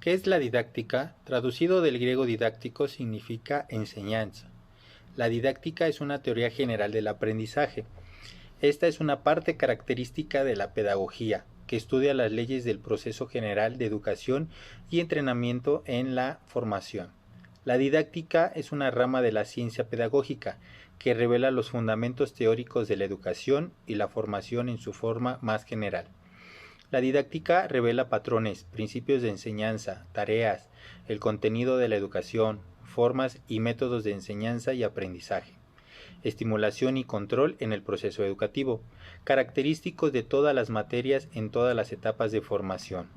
¿Qué es la didáctica? Traducido del griego didáctico significa enseñanza. La didáctica es una teoría general del aprendizaje. Esta es una parte característica de la pedagogía, que estudia las leyes del proceso general de educación y entrenamiento en la formación. La didáctica es una rama de la ciencia pedagógica que revela los fundamentos teóricos de la educación y la formación en su forma más general. La didáctica revela patrones, principios de enseñanza, tareas, el contenido de la educación, formas y métodos de enseñanza y aprendizaje, estimulación y control en el proceso educativo, característicos de todas las materias en todas las etapas de formación.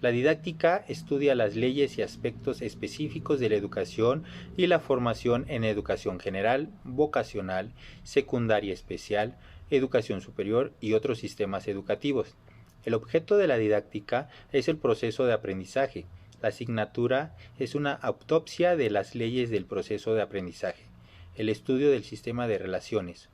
La didáctica estudia las leyes y aspectos específicos de la educación y la formación en educación general, vocacional, secundaria especial, educación superior y otros sistemas educativos. El objeto de la didáctica es el proceso de aprendizaje. La asignatura es una autopsia de las leyes del proceso de aprendizaje, el estudio del sistema de relaciones,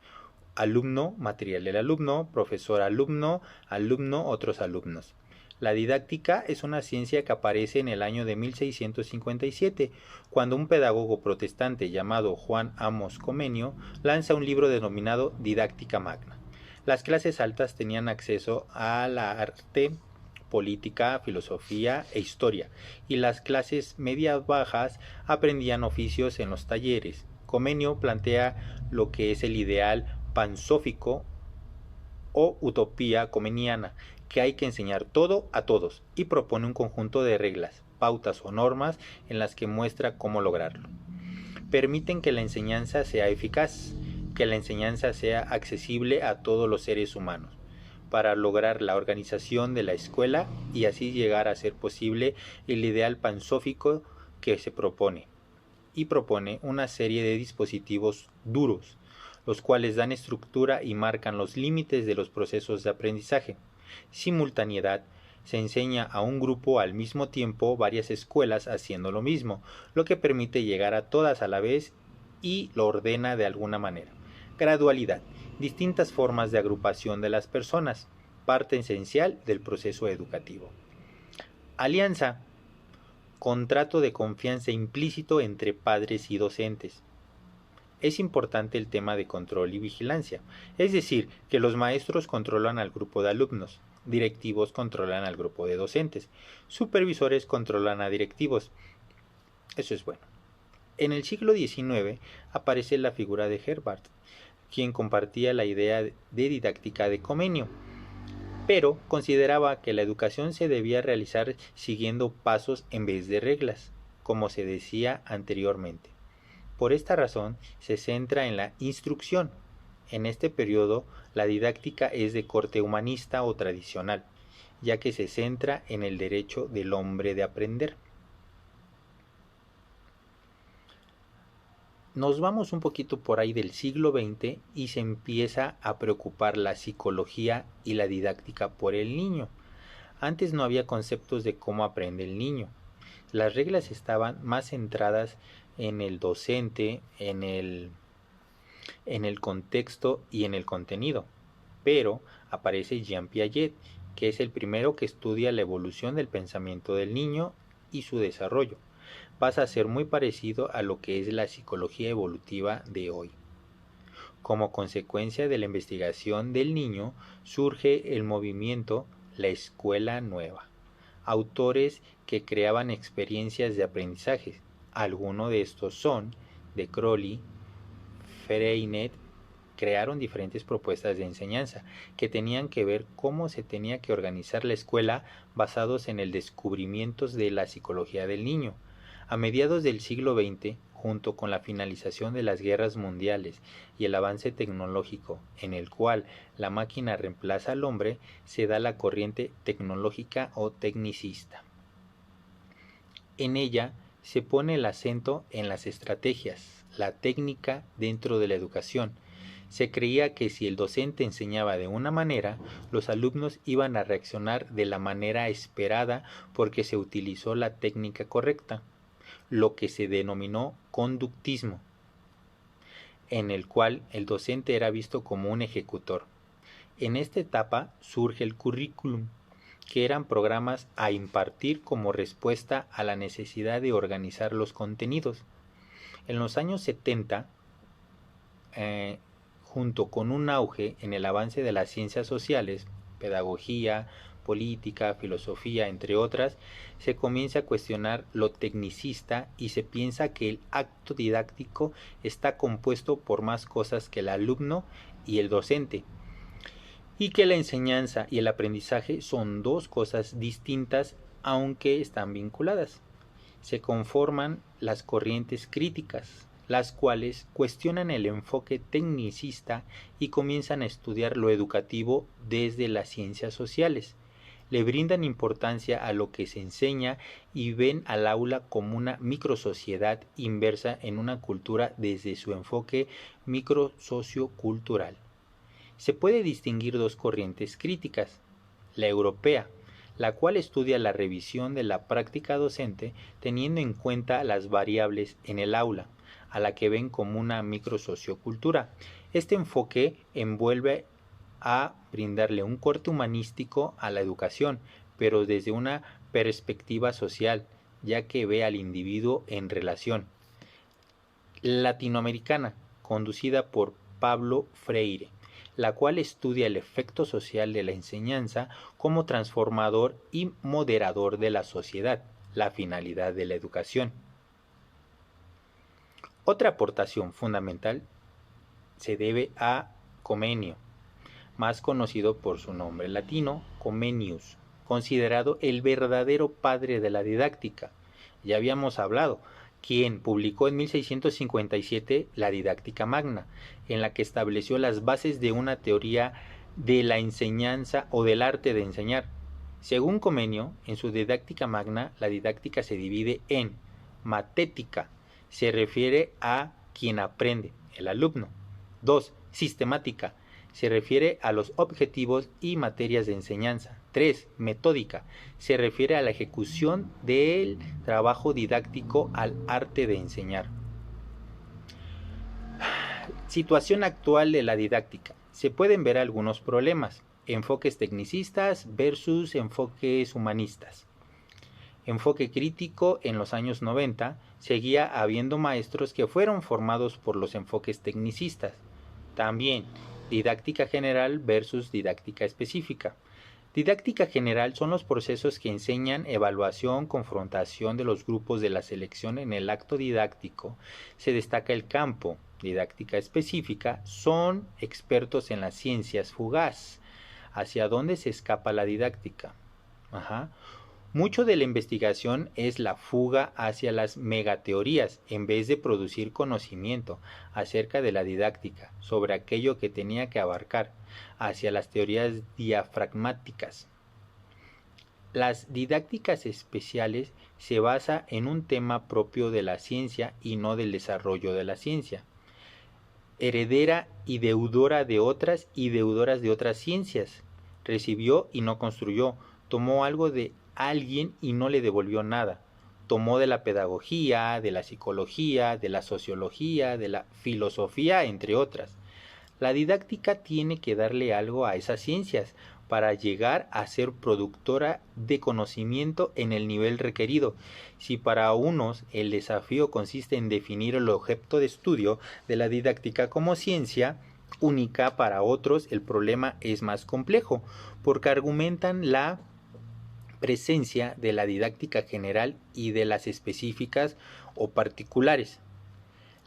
alumno, material del alumno, profesor alumno, alumno, otros alumnos. La didáctica es una ciencia que aparece en el año de 1657, cuando un pedagogo protestante llamado Juan Amos Comenio lanza un libro denominado Didáctica Magna. Las clases altas tenían acceso a la arte, política, filosofía e historia, y las clases medias bajas aprendían oficios en los talleres. Comenio plantea lo que es el ideal pansófico o utopía comeniana, que hay que enseñar todo a todos, y propone un conjunto de reglas, pautas o normas en las que muestra cómo lograrlo. Permiten que la enseñanza sea eficaz, que la enseñanza sea accesible a todos los seres humanos, para lograr la organización de la escuela y así llegar a ser posible el ideal pansófico que se propone. Y propone una serie de dispositivos duros, los cuales dan estructura y marcan los límites de los procesos de aprendizaje. Simultaneidad: se enseña a un grupo al mismo tiempo varias escuelas haciendo lo mismo, lo que permite llegar a todas a la vez y lo ordena de alguna manera. Gradualidad: distintas formas de agrupación de las personas, parte esencial del proceso educativo. Alianza: contrato de confianza implícito entre padres y docentes. Es importante el tema de control y vigilancia, es decir, que los maestros controlan al grupo de alumnos, directivos controlan al grupo de docentes, supervisores controlan a directivos. Eso es bueno. En el siglo XIX aparece la figura de Herbart, quien compartía la idea de didáctica de Comenio, pero consideraba que la educación se debía realizar siguiendo pasos en vez de reglas, como se decía anteriormente. Por esta razón, se centra en la instrucción. En este periodo, la didáctica es de corte humanista o tradicional, ya que se centra en el derecho del hombre de aprender. Nos vamos un poquito por ahí del siglo XX y se empieza a preocupar la psicología y la didáctica por el niño. Antes no había conceptos de cómo aprende el niño. Las reglas estaban más centradas en el docente, en el contexto y en el contenido. Pero aparece Jean Piaget, que es el primero que estudia la evolución del pensamiento del niño y su desarrollo. Pasa a ser muy parecido a lo que es la psicología evolutiva de hoy. Como consecuencia de la investigación del niño, surge el movimiento La Escuela Nueva. Autores que creaban experiencias de aprendizaje. Algunos de estos son de Crowley, Freinet. Crearon diferentes propuestas de enseñanza que tenían que ver cómo se tenía que organizar la escuela basados en el descubrimiento de la psicología del niño. A mediados del siglo XX, junto con la finalización de las guerras mundiales y el avance tecnológico en el cual la máquina reemplaza al hombre, se da la corriente tecnológica o tecnicista. En ella se pone el acento en las estrategias, la técnica dentro de la educación. Se creía que si el docente enseñaba de una manera, los alumnos iban a reaccionar de la manera esperada porque se utilizó la técnica correcta, lo que se denominó conductismo, en el cual el docente era visto como un ejecutor. En esta etapa surge el currículum, que eran programas a impartir como respuesta a la necesidad de organizar los contenidos. En los años 70, junto con un auge en el avance de las ciencias sociales, pedagogía, política, filosofía, entre otras, se comienza a cuestionar lo tecnicista y se piensa que el acto didáctico está compuesto por más cosas que el alumno y el docente, y que la enseñanza y el aprendizaje son dos cosas distintas aunque están vinculadas. Se conforman las corrientes críticas, las cuales cuestionan el enfoque tecnicista y comienzan a estudiar lo educativo desde las ciencias sociales. Le brindan importancia a lo que se enseña y ven al aula como una microsociedad inversa en una cultura desde su enfoque microsociocultural. Se puede distinguir dos corrientes críticas: la europea, la cual estudia la revisión de la práctica docente teniendo en cuenta las variables en el aula, a la que ven como una microsociocultura. Este enfoque envuelve a brindarle un corte humanístico a la educación, pero desde una perspectiva social, ya que ve al individuo en relación. Latinoamericana, conducida por Pablo Freire, la cual estudia el efecto social de la enseñanza como transformador y moderador de la sociedad, la finalidad de la educación. Otra aportación fundamental se debe a Comenio, más conocido por su nombre latino, Comenius, considerado el verdadero padre de la didáctica. Ya habíamos hablado, quien publicó en 1657 la Didáctica Magna, en la que estableció las bases de una teoría de la enseñanza o del arte de enseñar. Según Comenio, en su Didáctica Magna, la didáctica se divide en matética, se refiere a quien aprende, el alumno. 2. Sistemática, se refiere a los objetivos y materias de enseñanza. 3. Metódica, se refiere a la ejecución del trabajo didáctico al arte de enseñar. Situación actual de la didáctica. Se pueden ver algunos problemas: enfoques tecnicistas versus enfoques humanistas. Enfoque crítico: en los años 90 seguía habiendo maestros que fueron formados por los enfoques tecnicistas. También didáctica general versus didáctica específica. Didáctica general son los procesos que enseñan evaluación, confrontación de los grupos de la selección en el acto didáctico. Se destaca el campo. Didáctica específica son expertos en las ciencias fugaz. ¿Hacia dónde se escapa la didáctica? Mucho de la investigación es la fuga hacia las megateorías en vez de producir conocimiento acerca de la didáctica sobre aquello que tenía que abarcar, hacia las teorías diafragmáticas. Las didácticas especiales se basan en un tema propio de la ciencia y no del desarrollo de la ciencia. Heredera y deudora de otras y deudoras de otras ciencias. Recibió y no construyó. Tomó algo de alguien y no le devolvió nada. Tomó de la pedagogía, de la psicología, de la sociología, de la filosofía, entre otras. La didáctica tiene que darle algo a esas ciencias para llegar a ser productora de conocimiento en el nivel requerido. Si para unos el desafío consiste en definir el objeto de estudio de la didáctica como ciencia única, para otros el problema es más complejo, porque argumentan la presencia de la didáctica general y de las específicas o particulares.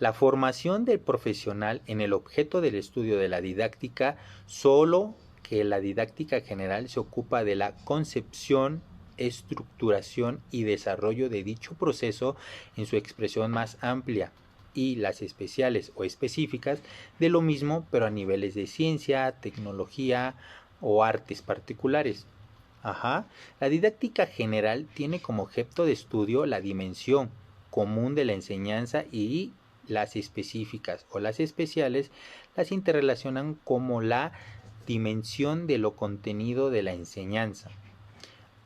La formación del profesional en el objeto del estudio de la didáctica, solo que la didáctica general se ocupa de la concepción, estructuración y desarrollo de dicho proceso en su expresión más amplia, y las especiales o específicas de lo mismo, pero a niveles de ciencia, tecnología o artes particulares. La didáctica general tiene como objeto de estudio la dimensión común de la enseñanza, y las específicas o las especiales las interrelacionan como la dimensión de lo contenido de la enseñanza.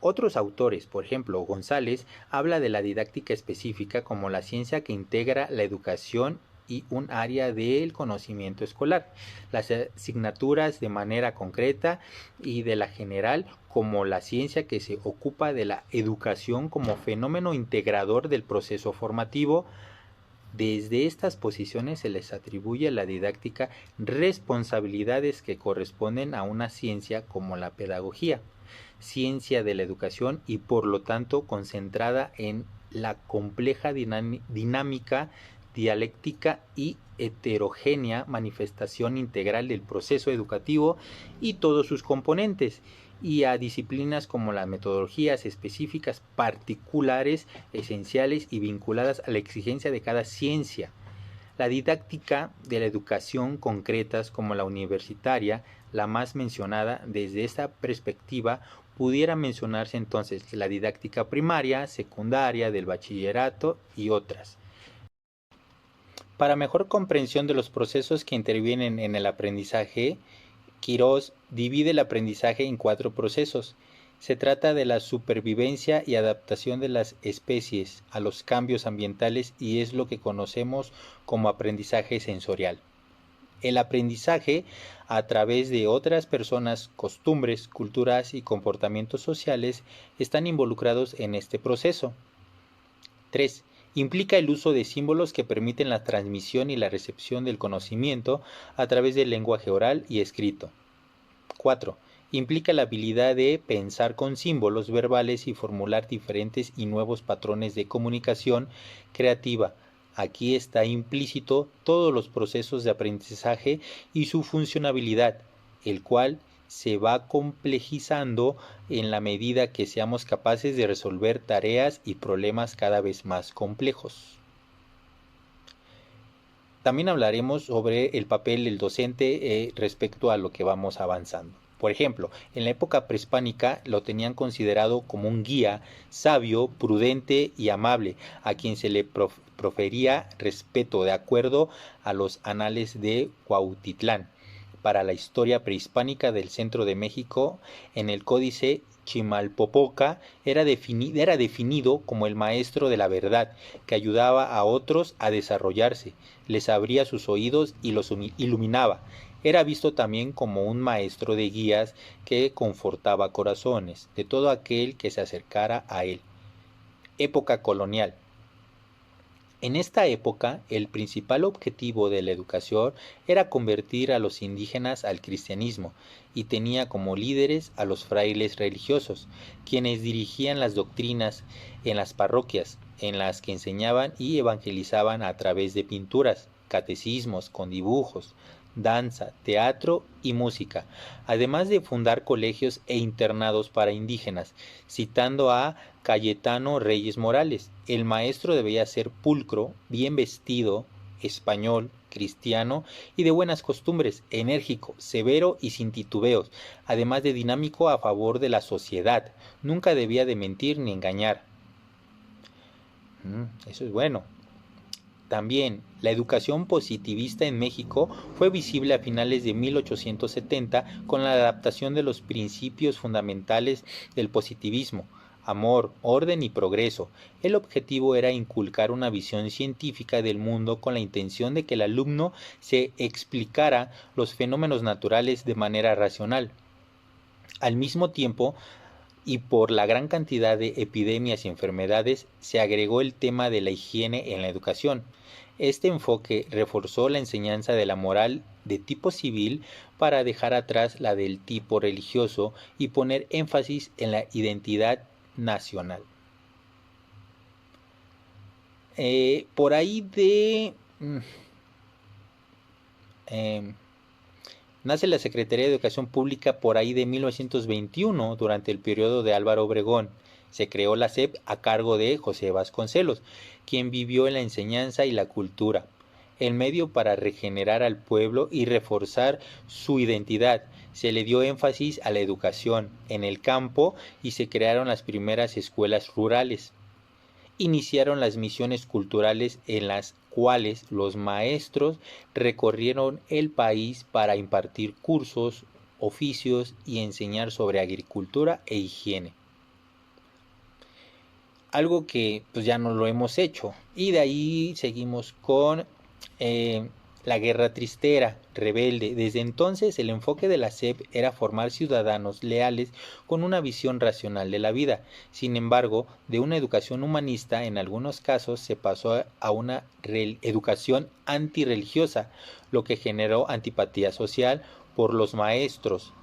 Otros autores, por ejemplo, González, habla de la didáctica específica como la ciencia que integra la educación y un área del conocimiento escolar. Las asignaturas de manera concreta y de la general, como la ciencia que se ocupa de la educación como fenómeno integrador del proceso formativo. Desde estas posiciones se les atribuye a la didáctica responsabilidades que corresponden a una ciencia como la pedagogía, ciencia de la educación y por lo tanto concentrada en la compleja dinámica, dialéctica y heterogénea manifestación integral del proceso educativo y todos sus componentes, y a disciplinas como las metodologías específicas particulares, esenciales y vinculadas a la exigencia de cada ciencia. La didáctica de la educación concretas como la universitaria, la más mencionada desde esta perspectiva, pudiera mencionarse entonces la didáctica primaria, secundaria, del bachillerato y otras. Para mejor comprensión de los procesos que intervienen en el aprendizaje, Quirós divide el aprendizaje en 4 procesos. Se trata de la supervivencia y adaptación de las especies a los cambios ambientales y es lo que conocemos como aprendizaje sensorial. El aprendizaje a través de otras personas, costumbres, culturas y comportamientos sociales están involucrados en este proceso. 3. Implica el uso de símbolos que permiten la transmisión y la recepción del conocimiento a través del lenguaje oral y escrito. 4. Implica la habilidad de pensar con símbolos verbales y formular diferentes y nuevos patrones de comunicación creativa. Aquí está implícito todos los procesos de aprendizaje y su funcionalidad, el cual se va complejizando en la medida que seamos capaces de resolver tareas y problemas cada vez más complejos. También hablaremos sobre el papel del docente respecto a lo que vamos avanzando. Por ejemplo, en la época prehispánica lo tenían considerado como un guía sabio, prudente y amable, a quien se le profería respeto de acuerdo a los anales de Cuautitlán. Para la historia prehispánica del centro de México, en el códice Chimalpopoca era definido como el maestro de la verdad, que ayudaba a otros a desarrollarse, les abría sus oídos y los iluminaba. Era visto también como un maestro de guías que confortaba corazones de todo aquel que se acercara a él. Época colonial. En esta época, el principal objetivo de la educación era convertir a los indígenas al cristianismo y tenía como líderes a los frailes religiosos, quienes dirigían las doctrinas en las parroquias, en las que enseñaban y evangelizaban a través de pinturas, catecismos con dibujos, danza, teatro y música, además de fundar colegios e internados para indígenas, citando a Cayetano Reyes Morales. El maestro debía ser pulcro, bien vestido, español, cristiano y de buenas costumbres, enérgico, severo y sin titubeos, además de dinámico a favor de la sociedad. Nunca debía de mentir ni engañar. Eso es bueno. También, la educación positivista en México fue visible a finales de 1870 con la adaptación de los principios fundamentales del positivismo: amor, orden y progreso. El objetivo era inculcar una visión científica del mundo con la intención de que el alumno se explicara los fenómenos naturales de manera racional. Al mismo tiempo, y por la gran cantidad de epidemias y enfermedades, se agregó el tema de la higiene en la educación. Este enfoque reforzó la enseñanza de la moral de tipo civil para dejar atrás la del tipo religioso y poner énfasis en la identidad nacional. Por ahí de... nace la Secretaría de Educación Pública por ahí de 1921, durante el periodo de Álvaro Obregón. Se creó la SEP a cargo de José Vasconcelos, quien vivió en la enseñanza y la cultura, el medio para regenerar al pueblo y reforzar su identidad. Se le dio énfasis a la educación en el campo y se crearon las primeras escuelas rurales. Iniciaron las misiones culturales en las cuales los maestros recorrieron el país para impartir cursos, oficios y enseñar sobre agricultura e higiene. Algo que pues ya no lo hemos hecho, y de ahí seguimos con La guerra tristera, rebelde. Desde entonces el enfoque de la SEP era formar ciudadanos leales con una visión racional de la vida. Sin embargo, de una educación humanista en algunos casos se pasó a una educación antirreligiosa, lo que generó antipatía social por los maestros.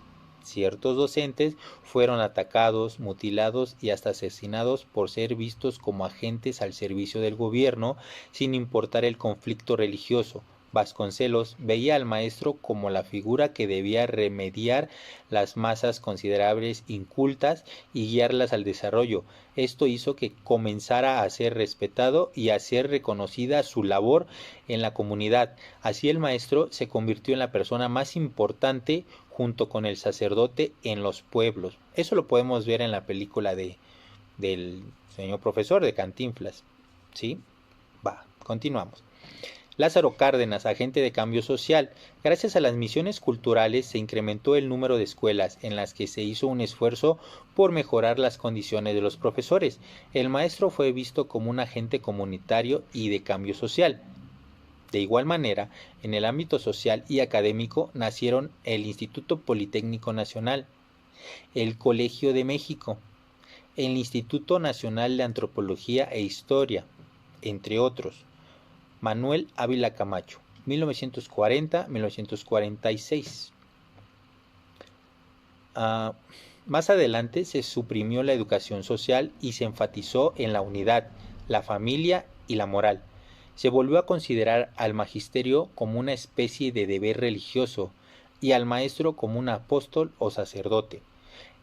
Ciertos docentes fueron atacados, mutilados y hasta asesinados por ser vistos como agentes al servicio del gobierno sin importar el conflicto religioso. Vasconcelos veía al maestro como la figura que debía remediar las masas considerables incultas y guiarlas al desarrollo. Esto hizo que comenzara a ser respetado y a ser reconocida su labor en la comunidad. Así el maestro se convirtió en la persona más importante junto con el sacerdote en los pueblos. Eso lo podemos ver en la película del señor profesor de Cantinflas. ¿Sí? Continuamos. Lázaro Cárdenas, agente de cambio social. Gracias a las misiones culturales se incrementó el número de escuelas en las que se hizo un esfuerzo por mejorar las condiciones de los profesores. El maestro fue visto como un agente comunitario y de cambio social. De igual manera, en el ámbito social y académico nacieron el Instituto Politécnico Nacional, el Colegio de México, el Instituto Nacional de Antropología e Historia, entre otros. Manuel Ávila Camacho, 1940-1946. Más adelante se suprimió la educación social y se enfatizó en la unidad, la familia y la moral. Se volvió a considerar al magisterio como una especie de deber religioso y al maestro como un apóstol o sacerdote.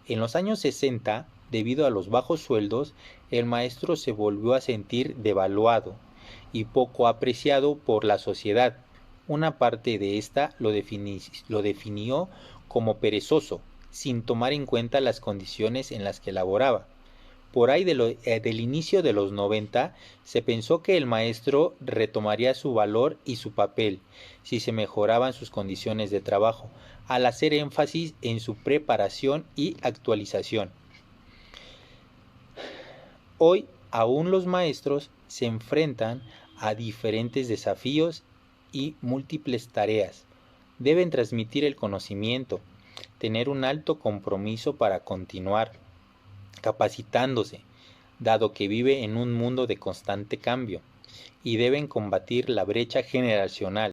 En los años 60, debido a los bajos sueldos, el maestro se volvió a sentir devaluado y poco apreciado por la sociedad. Una parte de esta lo definió como perezoso, sin tomar en cuenta las condiciones en las que laboraba. Por ahí del inicio de los 90, se pensó que el maestro retomaría su valor y su papel si se mejoraban sus condiciones de trabajo, al hacer énfasis en su preparación y actualización. Hoy aún los maestros se enfrentan a diferentes desafíos y múltiples tareas. Deben transmitir el conocimiento, tener un alto compromiso para continuar capacitándose, dado que vive en un mundo de constante cambio, y deben combatir la brecha generacional.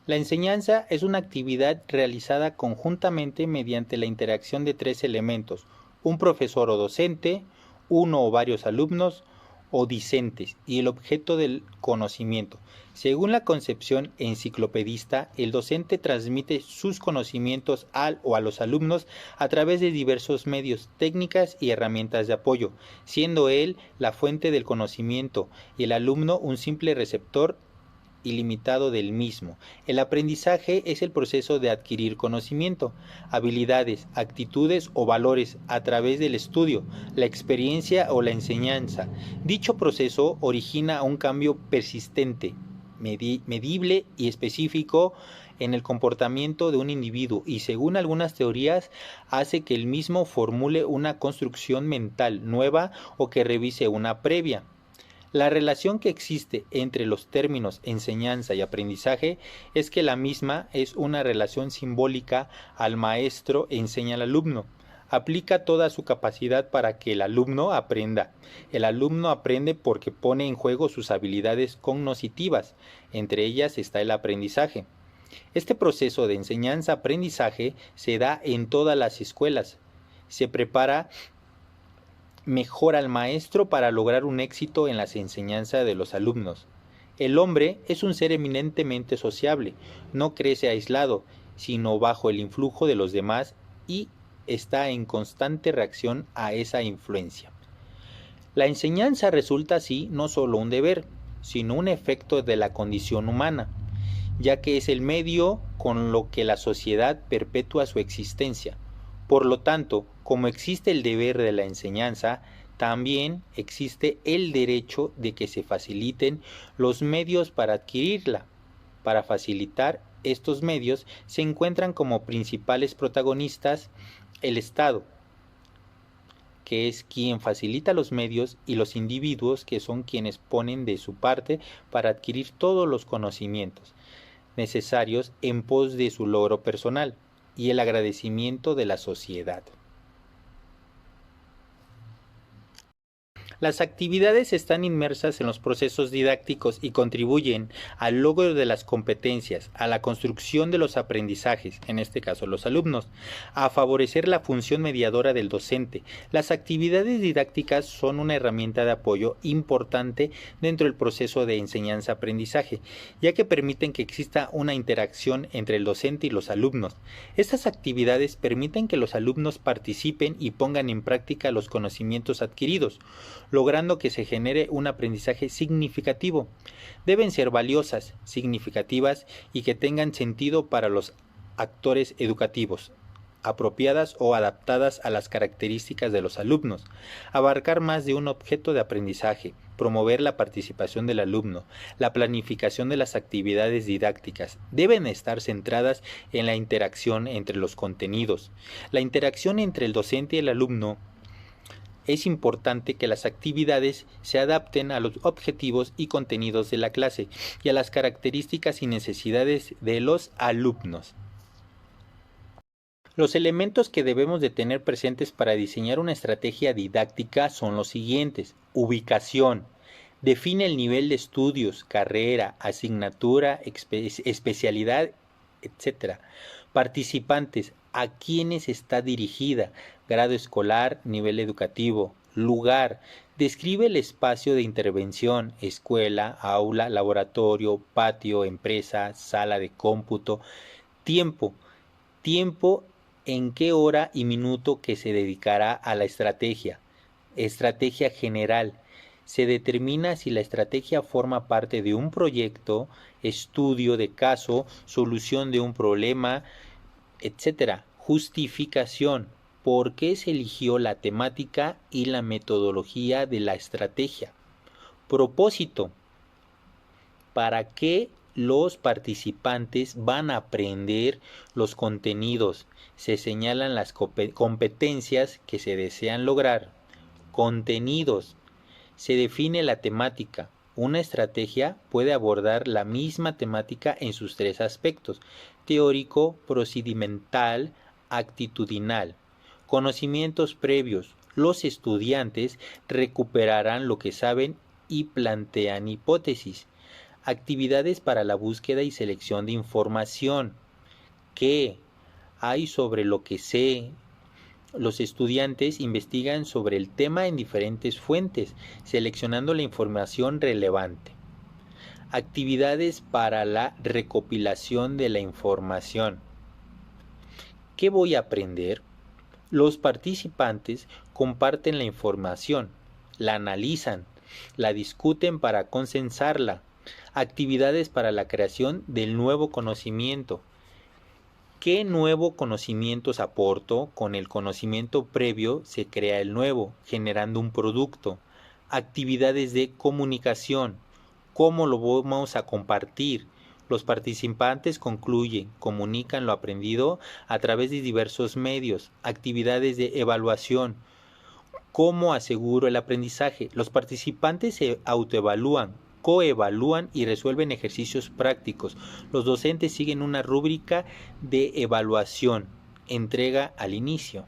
La enseñanza es una actividad realizada conjuntamente mediante la interacción de tres elementos: un profesor o docente, uno o varios alumnos o discentes, y el objeto del conocimiento. Según la concepción enciclopedista, el docente transmite sus conocimientos al o a los alumnos a través de diversos medios, técnicas y herramientas de apoyo, siendo él la fuente del conocimiento y el alumno un simple receptor ilimitado del mismo. El aprendizaje es el proceso de adquirir conocimiento, habilidades, actitudes o valores a través del estudio, la experiencia o la enseñanza. Dicho proceso origina un cambio persistente, medible y específico en el comportamiento de un individuo y, según algunas teorías, hace que el mismo formule una construcción mental nueva o que revise una previa. La relación que existe entre los términos enseñanza y aprendizaje es que la misma es una relación simbólica. Al maestro enseña al alumno, aplica toda su capacidad para que el alumno aprenda. El alumno aprende porque pone en juego sus habilidades cognitivas, entre ellas está el aprendizaje. Este proceso de enseñanza-aprendizaje se da en todas las escuelas. Se prepara mejor al maestro para lograr un éxito en las enseñanzas de los alumnos. El hombre es un ser eminentemente sociable, no crece aislado, sino bajo el influjo de los demás y está en constante reacción a esa influencia. La enseñanza resulta así no solo un deber, sino un efecto de la condición humana, ya que es el medio con lo que la sociedad perpetúa su existencia. Por lo tanto, como existe el deber de la enseñanza, también existe el derecho de que se faciliten los medios para adquirirla. Para facilitar estos medios se encuentran como principales protagonistas el Estado, que es quien facilita los medios, y los individuos, que son quienes ponen de su parte para adquirir todos los conocimientos necesarios en pos de su logro personal y el agradecimiento de la sociedad. Las actividades están inmersas en los procesos didácticos y contribuyen al logro de las competencias, a la construcción de los aprendizajes, en este caso los alumnos, a favorecer la función mediadora del docente. Las actividades didácticas son una herramienta de apoyo importante dentro del proceso de enseñanza-aprendizaje, ya que permiten que exista una interacción entre el docente y los alumnos. Estas actividades permiten que los alumnos participen y pongan en práctica los conocimientos adquiridos, logrando que se genere un aprendizaje significativo. Deben ser valiosas, significativas y que tengan sentido para los actores educativos, apropiadas o adaptadas a las características de los alumnos, abarcar más de un objeto de aprendizaje, promover la participación del alumno, la planificación de las actividades didácticas, deben estar centradas en la interacción entre los contenidos. La interacción entre el docente y el alumno. Es importante que las actividades se adapten a los objetivos y contenidos de la clase y a las características y necesidades de los alumnos. Los elementos que debemos de tener presentes para diseñar una estrategia didáctica son los siguientes. Ubicación. Define el nivel de estudios, carrera, asignatura, especialidad, etc. Participantes. ¿A quiénes está dirigida? Grado escolar, nivel educativo. Lugar. Describe el espacio de intervención, escuela, aula, laboratorio, patio, empresa, sala de cómputo. Tiempo. Tiempo en qué hora y minuto que se dedicará a la estrategia. Estrategia general. Se determina si la estrategia forma parte de un proyecto, estudio de caso, solución de un problema, etc. Justificación. ¿Por qué se eligió la temática y la metodología de la estrategia? Propósito. ¿Para qué los participantes van a aprender los contenidos? Se señalan las competencias que se desean lograr. Contenidos. Se define la temática. Una estrategia puede abordar la misma temática en sus tres aspectos: teórico, procedimental, actitudinal. Conocimientos previos. Los estudiantes recuperarán lo que saben y plantean hipótesis. Actividades para la búsqueda y selección de información. ¿Qué hay sobre lo que sé? Los estudiantes investigan sobre el tema en diferentes fuentes, seleccionando la información relevante. Actividades para la recopilación de la información. ¿Qué voy a aprender? Los participantes comparten la información, la analizan, la discuten para consensarla. Actividades para la creación del nuevo conocimiento. ¿Qué nuevo conocimientos aporto? Con el conocimiento previo se crea el nuevo, generando un producto. Actividades de comunicación. ¿Cómo lo vamos a compartir? Los participantes concluyen, comunican lo aprendido a través de diversos medios. Actividades de evaluación. ¿Cómo aseguro el aprendizaje? Los participantes se autoevalúan, coevalúan y resuelven ejercicios prácticos. Los docentes siguen una rúbrica de evaluación, entrega al inicio.